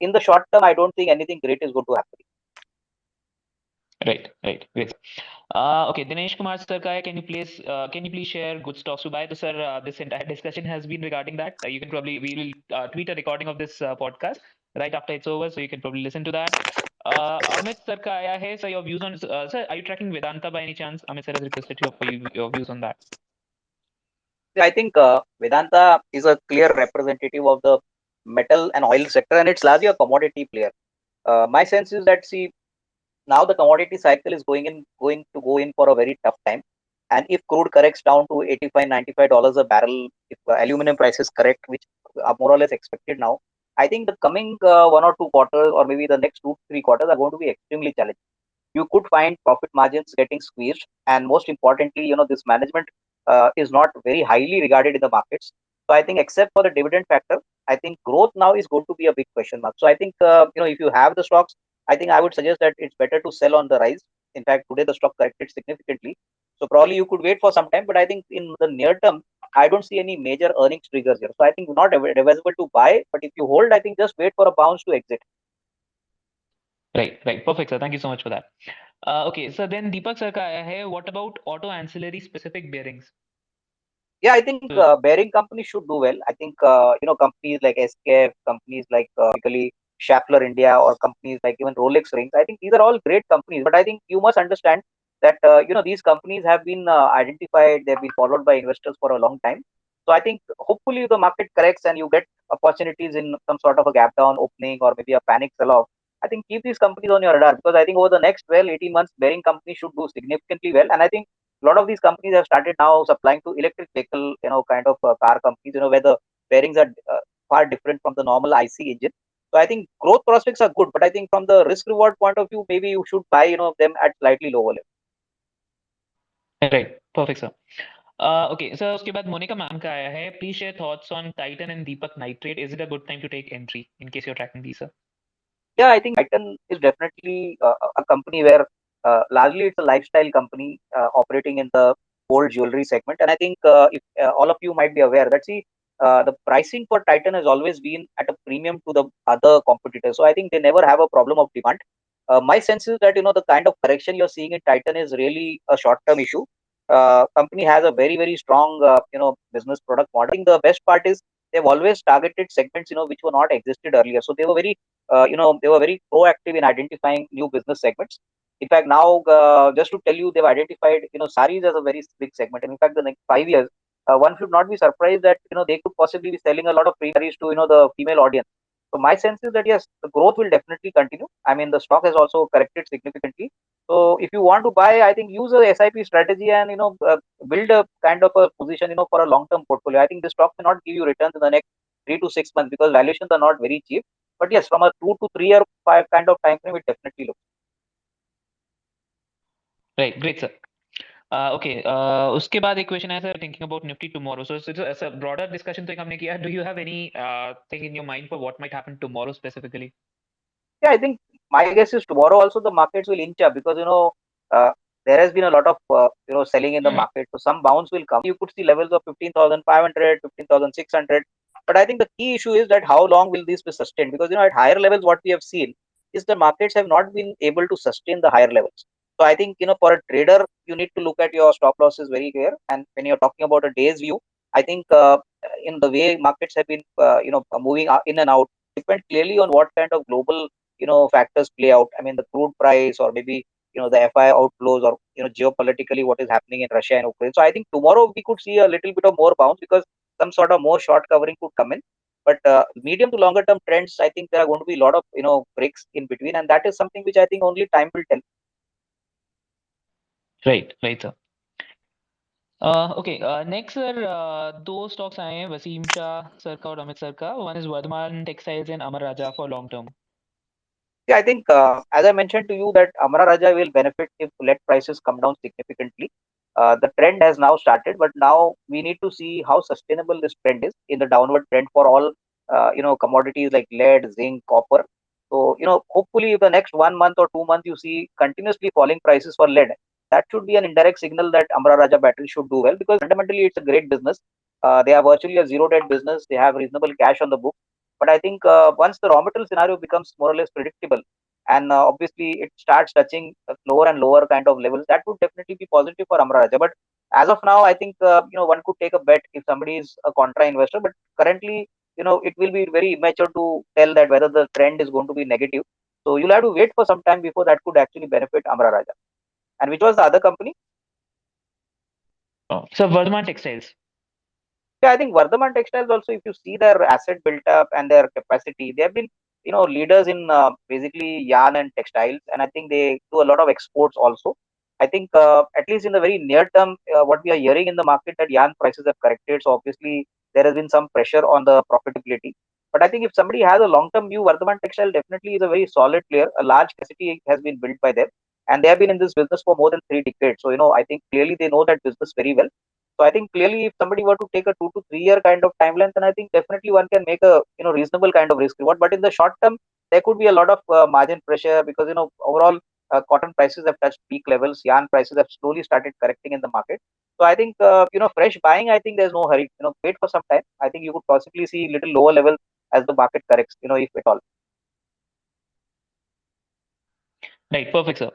in the short term, I don't think anything great is going to happen. Right, great. Okay, Dinesh Kumar sir ka hai, can you please share good stocks to buy? So sir, this entire discussion has been regarding that. You can probably we will tweet a recording of this podcast right after it's over, so you can probably listen to that. Amit sir का आया है. Sir, your views on sir, are you tracking Vedanta by any chance? Amit sir has requested you for your views on that. I think Vedanta is a clear representative of the metal and oil sector, and it's largely a commodity player. My sense is that see now the commodity cycle is going to go in for a very tough time. And if crude corrects down to 85, $95 a barrel, if aluminum prices correct, which are more or less expected now, I think the coming 1 or 2 quarters, or maybe the next 2 3 quarters, are going to be extremely challenging. You could find profit margins getting squeezed, and most importantly, this management is not very highly regarded in the markets. So I think except for the dividend factor, I think growth now is going to be a big question mark. So I think if you have the stocks, I think I would suggest that it's better to sell on the rise. In fact, today the stock corrected significantly, so probably you could wait for some time. But I think in the near term, I don't see any major earnings triggers here. So I think not advisable to buy, but if you hold, I think just wait for a bounce to exit. Right, right. Perfect, sir. Thank you so much for that. Okay, so then Deepak sir का आया है. What about auto ancillary specific bearings? Yeah, I think So, bearing companies should do well. I think companies like SKF, companies like Schaeffler India, or companies like even Rolex Rings. I think these are all great companies, but I think you must understand that these companies have been identified. They've been followed by investors for a long time. So I think hopefully the market corrects and you get opportunities in some sort of a gap down opening or maybe a panic sell off. I think keep these companies on your radar, because I think over the next 12, 18 months, bearing companies should do significantly well. And I think a lot of these companies have started now supplying to electric vehicle, kind of car companies, where the bearings are far different from the normal IC engine. So I think growth prospects are good, but I think from the risk reward point of view, maybe you should buy, them at slightly lower level. right. Perfect, sir. Okay, so उसके बाद Monika ma'am का आया है. Please share thoughts on Titan and Deepak Nitrate. Is it a good time to take entry in case you're tracking these, sir? Yeah, I think Titan is definitely a company where largely it's a lifestyle company operating in the gold jewelry segment. And I think if all of you might be aware that see the pricing for Titan has always been at a premium to the other competitors. So I think they never have a problem of demand. My sense is that the kind of correction you're seeing in Titan is really a short-term issue. Company has a very very strong business product model. I think the best part is they've always targeted segments which were not existed earlier. So they were very proactive in identifying new business segments. In fact, now just to tell you, they've identified saris as a very big segment. And in fact, the next 5 years, one should not be surprised that they could possibly be selling a lot of free saris to the female audience. So my sense is that yes, the growth will definitely continue. I mean, the stock has also corrected significantly. So if you want to buy, I think use a SIP strategy and build a kind of a position for a long term portfolio. I think the stock may not give you returns in the next 3 to 6 months because valuations are not very cheap. But yes, from a 2 to 3 year five kind of time frame, it definitely looks. Right, great, sir. Okay, उसके बाद एक question है sir, thinking about Nifty tomorrow. So as a broader discussion तो एक हमने किया. Do you have any thing in your mind for what might happen tomorrow specifically? Yeah, I think my guess is tomorrow also the markets will inch up because uh, there has been a lot of selling in the market. So some bounce will come. You could see levels of 15,500, 15,600. But I think the key issue is that how long will this be sustained? Because at higher levels, what we have seen is the markets have not been able to sustain the higher levels. So I think for a trader, you need to look at your stop losses very clear. And when you're talking about a day's view, I think in the way markets have been moving in and out, depend clearly on what kind of global factors play out. I mean, the crude price, or maybe the FI outflows, or geopolitically what is happening in Russia and Ukraine. So I think tomorrow we could see a little bit of more bounce because some sort of more short covering could come in. But medium to longer term trends, I think there are going to be a lot of breaks in between, and that is something which I think only time will tell. Right, right, sir. Okay, next sir, दो stocks आए हैं Wasim Shah sir का और Amit sir का. One is Vardhman Textiles and Amar Raja for long term. Yeah, I think as I mentioned to you that Amara Raja will benefit if lead prices come down significantly. The trend has now started, but now we need to see how sustainable this trend is in the downward trend for all commodities like lead, zinc, copper. So hopefully if the next 1 month or 2 months you see continuously falling prices for lead, that should be an indirect signal that Amara Raja battery should do well, because fundamentally it's a great business. They are virtually a zero debt business. They have reasonable cash on the book. But I think once the raw material scenario becomes more or less predictable, and obviously it starts touching lower and lower kind of levels, that would definitely be positive for Amara Raja. But as of now, I think one could take a bet if somebody is a contra investor. But currently, it will be very immature to tell that whether the trend is going to be negative. So you'll have to wait for some time before that could actually benefit Amara Raja. And which was the other company? Oh, so Vardhaman Textiles. Yeah, I think Vardhaman Textiles also, if you see their asset built up and their capacity, they have been, leaders in basically yarn and textiles, and I think they do a lot of exports also. I think at least in the very near term, what we are hearing in the market that yarn prices have corrected, so obviously there has been some pressure on the profitability. But I think if somebody has a long-term view, Vardhaman Textile definitely is a very solid player. A large capacity has been built by them, and they have been in this business for more than 3 decades. So I think clearly they know that business very well. So I think clearly, if somebody were to take a 2 to 3 year kind of timeline, then I think definitely one can make a reasonable kind of risk reward. But in the short term, there could be a lot of margin pressure because overall cotton prices have touched peak levels, yarn prices have slowly started correcting in the market. So I think fresh buying, I think there's no hurry. Wait for some time. I think you could possibly see little lower level as the market corrects. If at all. Right, perfect, sir.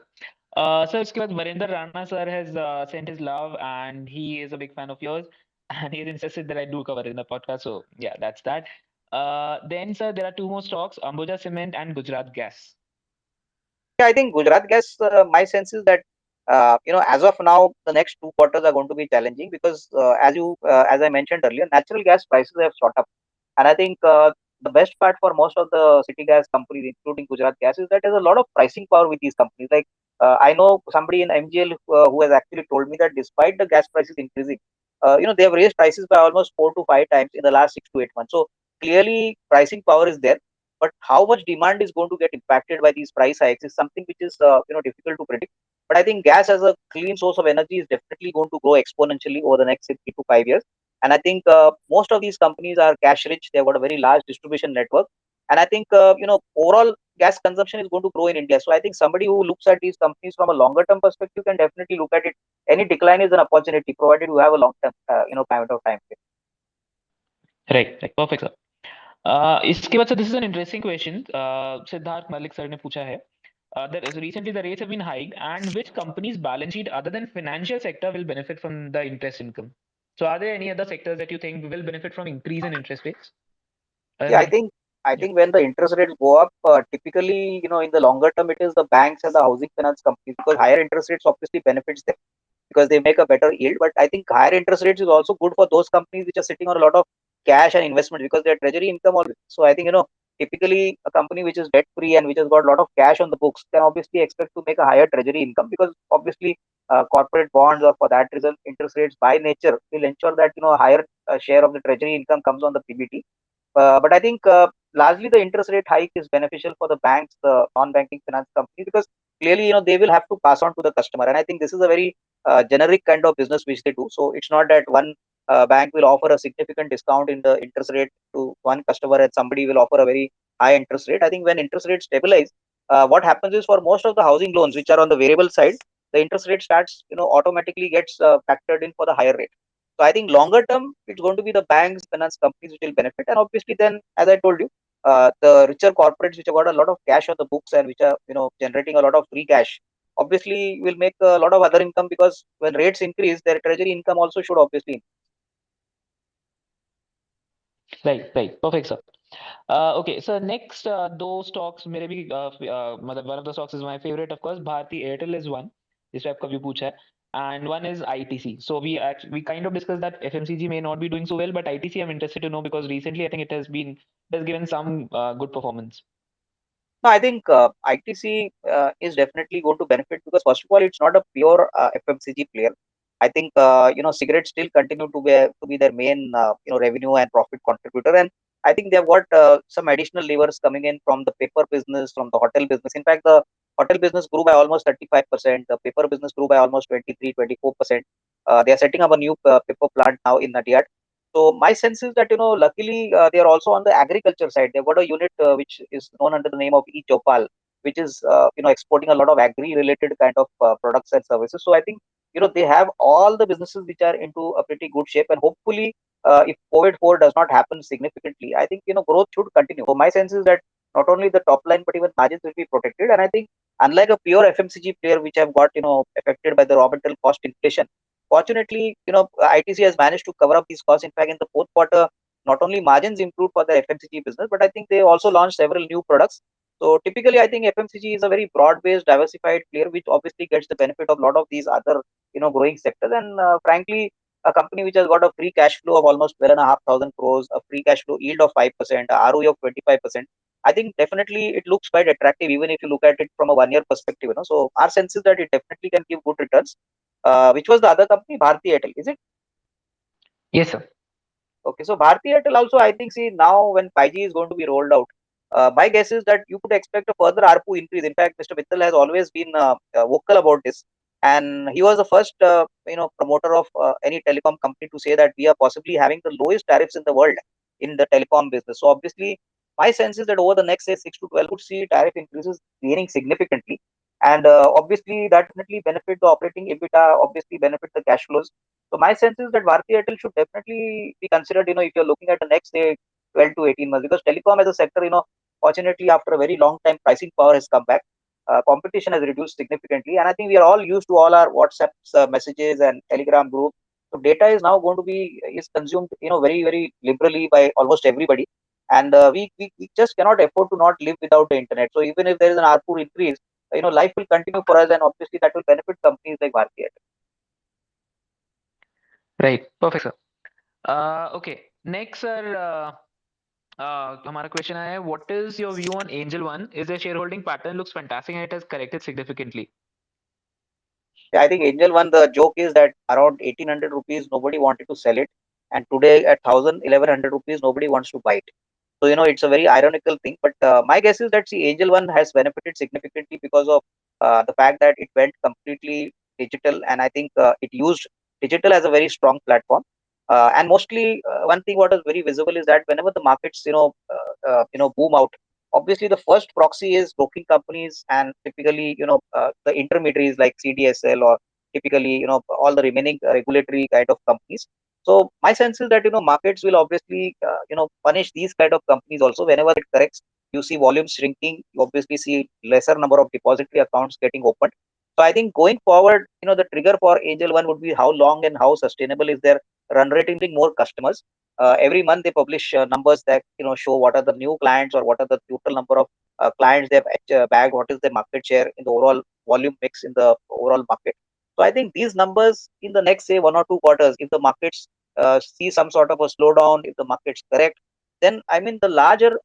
So इसके बाद Varinder Rana sir has sent his love and he is a big fan of yours and he has insisted that I do cover it in the podcast. So yeah, that's that. Then sir, there are two more stocks, Ambuja Cement and Gujarat Gas. Yeah, I think Gujarat Gas, my sense is that, as of now, the next 2 quarters are going to be challenging because, as I mentioned earlier, natural gas prices have shot up. And I think the best part for most of the city gas companies, including Gujarat Gas, is that there's a lot of pricing power with these companies. Like, I know somebody in MGL who has actually told me that despite the gas prices increasing, they have raised prices by almost 4 to 5 times in the last 6 to 8 months. So clearly, pricing power is there. But how much demand is going to get impacted by these price hikes is something which is difficult to predict. But I think gas as a clean source of energy is definitely going to grow exponentially over the next 3 to 5 years. And I think most of these companies are cash rich. They've got a very large distribution network. And I think overall gas consumption is going to grow in India. So I think somebody who looks at these companies from a longer term perspective can definitely look at it. Any decline is an opportunity, provided you have a long term kind of time frame. Right, perfect sir. इसके बाद sir, this is an interesting question. Siddharth Malik sir ने पूछा है. Recently the rates have been hiked, and which company's balance sheet other than financial sector will benefit from the interest income? So are there any other sectors that you think will benefit from increase in interest rates? Yeah, I That, think I yeah. think when the interest rates go up, typically, in the longer term, it is the banks and the housing finance companies because higher interest rates obviously benefits them because they make a better yield. But I think higher interest rates is also good for those companies which are sitting on a lot of cash and investment because their treasury income always. So I think, typically a company which is debt free and which has got a lot of cash on the books can obviously expect to make a higher treasury income because obviously corporate bonds or for that reason interest rates by nature will ensure that a higher share of the treasury income comes on the PBT. But I think largely the interest rate hike is beneficial for the banks, the non-banking finance companies, because clearly, they will have to pass on to the customer. And I think this is a very generic kind of business which they do. So it's not that one bank will offer a significant discount in the interest rate to one customer and somebody will offer a very high interest rate. I think when interest rates stabilize, what happens is for most of the housing loans which are on the variable side, the interest rate starts, automatically gets factored in for the higher rate. So I think longer term, it's going to be the banks, finance companies which will benefit. And obviously then, as I told you, the richer corporates which have got a lot of cash on the books and which are, generating a lot of free cash, obviously will make a lot of other income because when rates increase, their treasury income also should obviously. Right. Perfect, sir. Okay, so next those stocks मेरे भी मतलब one of the stocks is my favorite, of course. Bharti Airtel is one, जिस type का भी पूछा है, and one is ITC. So we kind of discussed that FMCG may not be doing so well, but ITC I'm interested to know because recently I think it has given some good performance. No, I think ITC is definitely going to benefit because first of all, it's not a pure FMCG player. I think cigarettes still continue to be their main revenue and profit contributor, and I think they've got some additional levers coming in from the paper business, from the hotel business. In fact, the hotel business grew by almost 35%. The paper business grew by almost 23-24%. They are setting up a new paper plant now in Nadia. So my sense is that luckily they are also on the agriculture side. They've got a unit which is known under the name of E-Chopal, which is exporting a lot of agri-related kind of products and services. So I think they have all the businesses which are into a pretty good shape, and hopefully if COVID-4 does not happen significantly, I think growth should continue. So my sense is that not only the top line but even margins will be protected, and I think unlike a pure FMCG player which have got affected by the raw material cost inflation. Fortunately, ITC has managed to cover up these costs. In fact, in the fourth quarter, not only margins improved for the FMCG business, but I think they also launched several new products. So typically, I think FMCG is a very broad-based, diversified player, which obviously gets the benefit of a lot of these other, growing sectors. And frankly, a company which has got a free cash flow of almost 12,500 crores, a free cash flow yield of 5%, a ROE of 25%. I think definitely it looks quite attractive, even if you look at it from a one-year perspective. So our sense is that it definitely can give good returns. Which was the other company, Bharti Airtel, is it? Yes, sir. Okay, so Bharti Airtel also, I think, see now when 5G is going to be rolled out, my guess is that you could expect a further ARPU increase. In fact, Mr. Mittal has always been vocal about this, and he was the first, promoter of any telecom company to say that we are possibly having the lowest tariffs in the world in the telecom business. So obviously, my sense is that over the next say 6 to 12, would see tariff increases gaining significantly, and obviously that definitely benefit the operating EBITDA, obviously benefit the cash flows. So my sense is that Bharti Airtel should definitely be considered, if you're looking at the next say 12 to 18 months, because telecom as a sector, fortunately after a very long time, pricing power has come back. Competition has reduced significantly, and I think we are all used to all our WhatsApp messages and Telegram group. So data is now going to be is consumed, very very liberally by almost everybody, and we just cannot afford to not live without the internet. So even if there is an ARPU increase, life will continue for us, and obviously that will benefit companies like Bharti Airtel. Right. Perfect, sir. Okay. Next, sir, हमारा question आया है, what is your view on Angel One? Is their shareholding pattern looks fantastic and it has corrected significantly. Yeah, I think Angel One, the joke is that around 1800 rupees, nobody wanted to sell it. And today at 1100 rupees, nobody wants to buy it. So, it's a very ironical thing. But my guess is that, see, Angel One has benefited significantly because of the fact that it went completely digital. And I think it used digital as a very strong platform. And mostly, one thing what is very visible is that whenever the markets, boom out, obviously the first proxy is broking companies and typically, the intermediaries like CDSL or typically, all the remaining regulatory kind of companies. So my sense is that, markets will obviously, punish these kind of companies also whenever it corrects. You see volumes shrinking. You obviously see lesser number of depository accounts getting opened. So I think going forward, the trigger for Angel One would be how long and how sustainable is their run rate in getting more customers. Every month they publish numbers that show what are the new clients or what are the total number of clients they have bagged, what is the market share in the overall volume mix in the overall market. So I think these numbers in the next say 1 or 2 quarters, if the markets see some sort of a slowdown, if the markets correct, then I mean the larger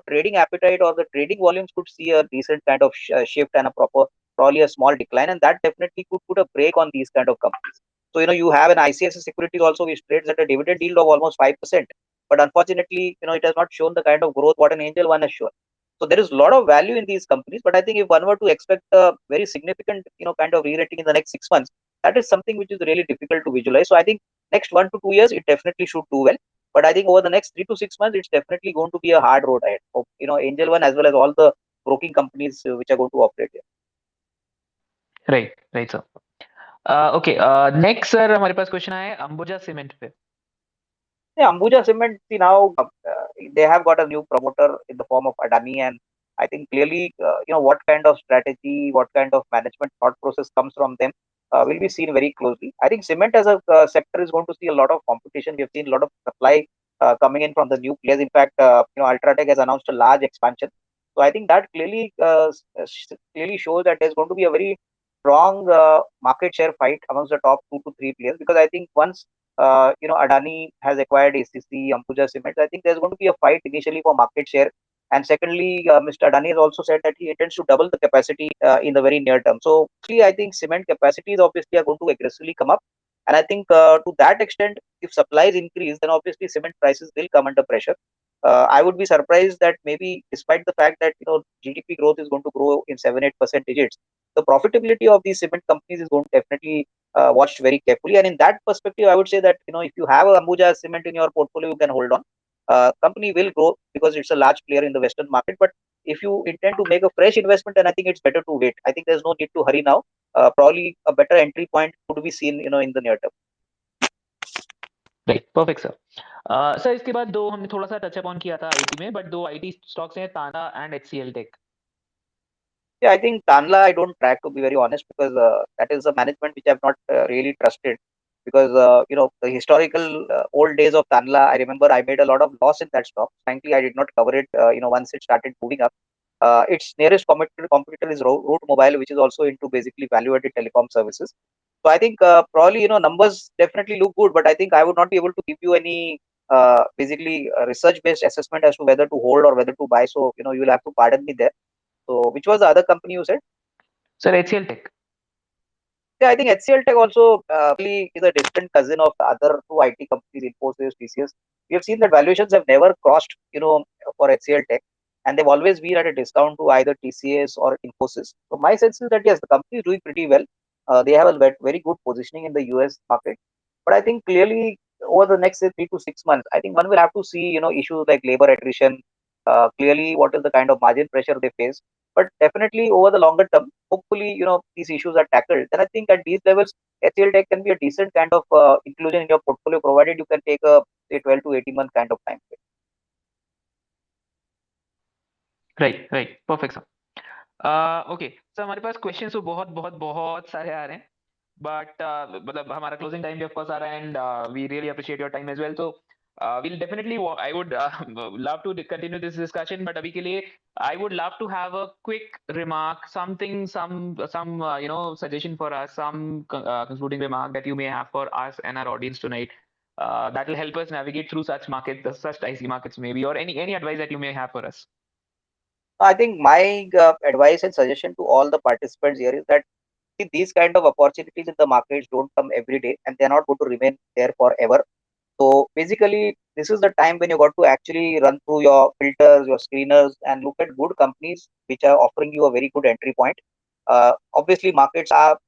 trading appetite or the trading volumes could see a decent kind of shift and a proper probably a small decline, and that definitely could put a break on these kind of companies. So you have an ICICI Securities also which trades at a dividend yield of almost 5%, but unfortunately it has not shown the kind of growth what an Angel One has shown. So there is a lot of value in these companies, but I think if one were to expect a very significant kind of re-rating in the next 6 months, that is something which is really difficult to visualize. So I think next 1 to 2 years it definitely should do well, but I think over the next 3 to 6 months it's definitely going to be a hard road ahead. So, Angel One as well as all the broking companies which are going to operate here. Right, right, sir. Okay. Next, sir, हमारे पास question आया है Ambuja cement पे. Yeah, Ambuja Cement, see now they have got a new promoter in the form of Adani, and I think clearly, what kind of strategy, what kind of management thought process comes from them will be seen very closely. I think cement as a sector is going to see a lot of competition. We have seen a lot of supply coming in from the new players. In fact, Ultratech has announced a large expansion. So I think that clearly shows that there's going to be a very strong market share fight amongst the top 2 to 3 players, because I think once Adani has acquired ACC, Ambuja Cement, I think there's going to be a fight initially for market share. And secondly, Mr. Adani has also said that he intends to double the capacity in the very near term. So, actually, I think cement capacities obviously are going to aggressively come up. And I think to that extent, if supplies increase, then obviously cement prices will come under pressure. I would be surprised that maybe despite the fact that GDP growth is going to grow in 7-8% digits, the profitability of these cement companies is going to definitely watched very carefully. And in that perspective, I would say that if you have a Ambuja Cement in your portfolio, you can hold on. Company will grow because it's a large player in the Western market. But if you intend to make a fresh investment, then I think it's better to wait. I think there's no need to hurry now. Probably a better entry point could be seen, in the near term. Right, perfect, sir. Sir इसके बाद दो हमने थोड़ा सा touch upon किया था IT में, but दो आईटी स्टॉक्स हैं ताना and HCL Tech. Yeah, I think Tanla I don't track, to be very honest, because that is a management which I've not really trusted. Because the historical old days of Tanla, I remember I made a lot of loss in that stock. Frankly, I did not cover it. Once it started moving up. Its nearest competitor is Root Mobile, which is also into basically value-added telecom services. So I think probably numbers definitely look good, but I think I would not be able to give you any basically research-based assessment as to whether to hold or whether to buy. So you will have to pardon me there. So which was the other company you said? Sir, HCL Tech. Yeah, I think HCL Tech also really is a distant cousin of the other two IT companies, Infosys, TCS. We have seen that valuations have never crossed, for HCL Tech, and they've always been at a discount to either TCS or Infosys. So my sense is that yes, the company is doing pretty well. They have a very good positioning in the US market, but I think clearly over the next say, 3 to 6 months, I think one will have to see, issues like labor attrition. Clearly, what is the kind of margin pressure they face, but definitely over the longer term, hopefully, these issues are tackled. Then I think at these levels, HCL Tech can be a decent kind of inclusion in your portfolio, provided you can take a say 12 to 18 month kind of time frame. Right right perfect sir. Okay sir, हमारे पास question तो बहुत बहुत बहुत सारे आ रहे हैं, but मतलब हमारा क्लोजिंग टाइम भी ऑफ कोर्स आ रहा है, and we really appreciate your time as well. तो we'll definitely I would love to continue this discussion, but अभी के लिए I would love to have a quick remark, something, some suggestion for us, some concluding remark that you may have for us and our audience tonight, that will help us navigate through such markets, such dicey markets maybe, or any advice that you may have for us. I think my advice and suggestion to all the participants here is that these kind of opportunities in the markets don't come every day, and they're not going to remain there forever. So basically, this is the time when you got to actually run through your filters, your screeners, and look at good companies which are offering you a very good entry point. Obviously, markets are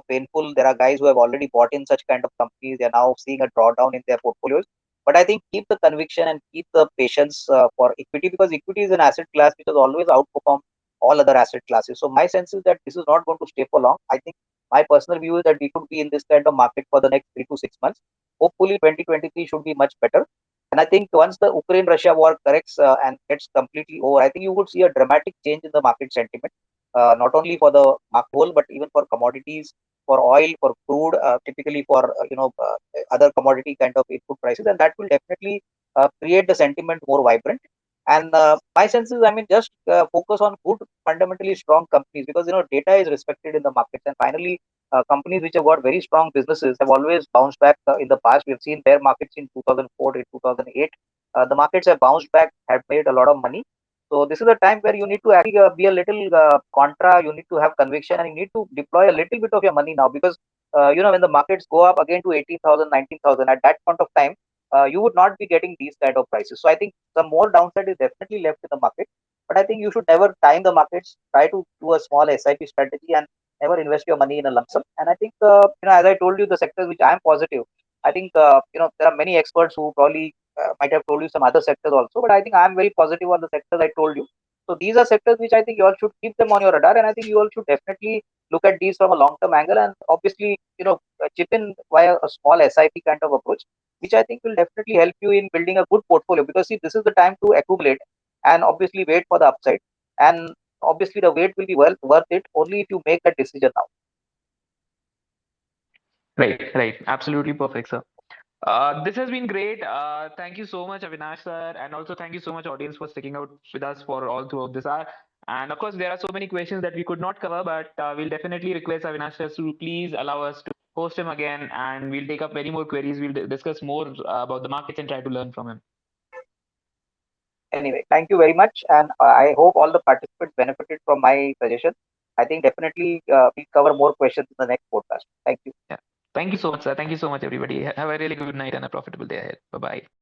painful. There are guys who have already bought in such kind of companies. They are now seeing a drawdown in their portfolios. But I think keep the conviction and keep the patience for equity, because equity is an asset class which has always outperformed all other asset classes. So my sense is that this is not going to stay for long. I think my personal view is that we could be in this kind of market for the next 3 to 6 months. Hopefully, 2023 should be much better. And I think once the Ukraine-Russia war corrects and gets completely over, I think you would see a dramatic change in the market sentiment, not only for the market whole, but even for commodities, for oil, for crude, typically for other commodity kind of input prices, and that will definitely create the sentiment more vibrant. And my sense is, I mean, just focus on good, fundamentally strong companies, because data is respected in the markets. And finally, companies which have got very strong businesses have always bounced back in the past. We have seen bear markets in 2004 to 2008. The markets have bounced back, have made a lot of money. So this is a time where you need to actually be a little contra. You need to have conviction, and you need to deploy a little bit of your money now, because when the markets go up again to 18,000, 19,000, at that point of time, you would not be getting these kind of prices. So I think some more downside is definitely left in the market, but I think you should never time the markets. Try to do a small SIP strategy and never invest your money in a lump sum. And I think as I told you, the sectors which I am positive, I think there are many experts who probably might have told you some other sectors also, but I think I am very positive on the sectors I told you. So these are sectors which I think you all should keep them on your radar, and I think you all should definitely look at these from a long-term angle, and obviously chip in via a small SIP kind of approach, which I think will definitely help you in building a good portfolio. Because see, this is the time to accumulate and obviously wait for the upside, and obviously the wait will be well worth it only if you make that decision now. Right, absolutely perfect, sir. This has been great. Thank you so much, Avinash sir, and also thank you so much, audience, for sticking out with us for all throughout this hour. And of course, there are so many questions that we could not cover, but we'll definitely request Avinash sir to please allow us to host him again, and we'll take up many more queries. We'll discuss more about the markets and try to learn from him. Anyway, thank you very much, and I hope all the participants benefited from my suggestion. I think definitely we'll cover more questions in the next podcast. Thank you. Yeah. Thank you so much, sir. Thank you so much, everybody. Have a really good night and a profitable day ahead. Bye bye.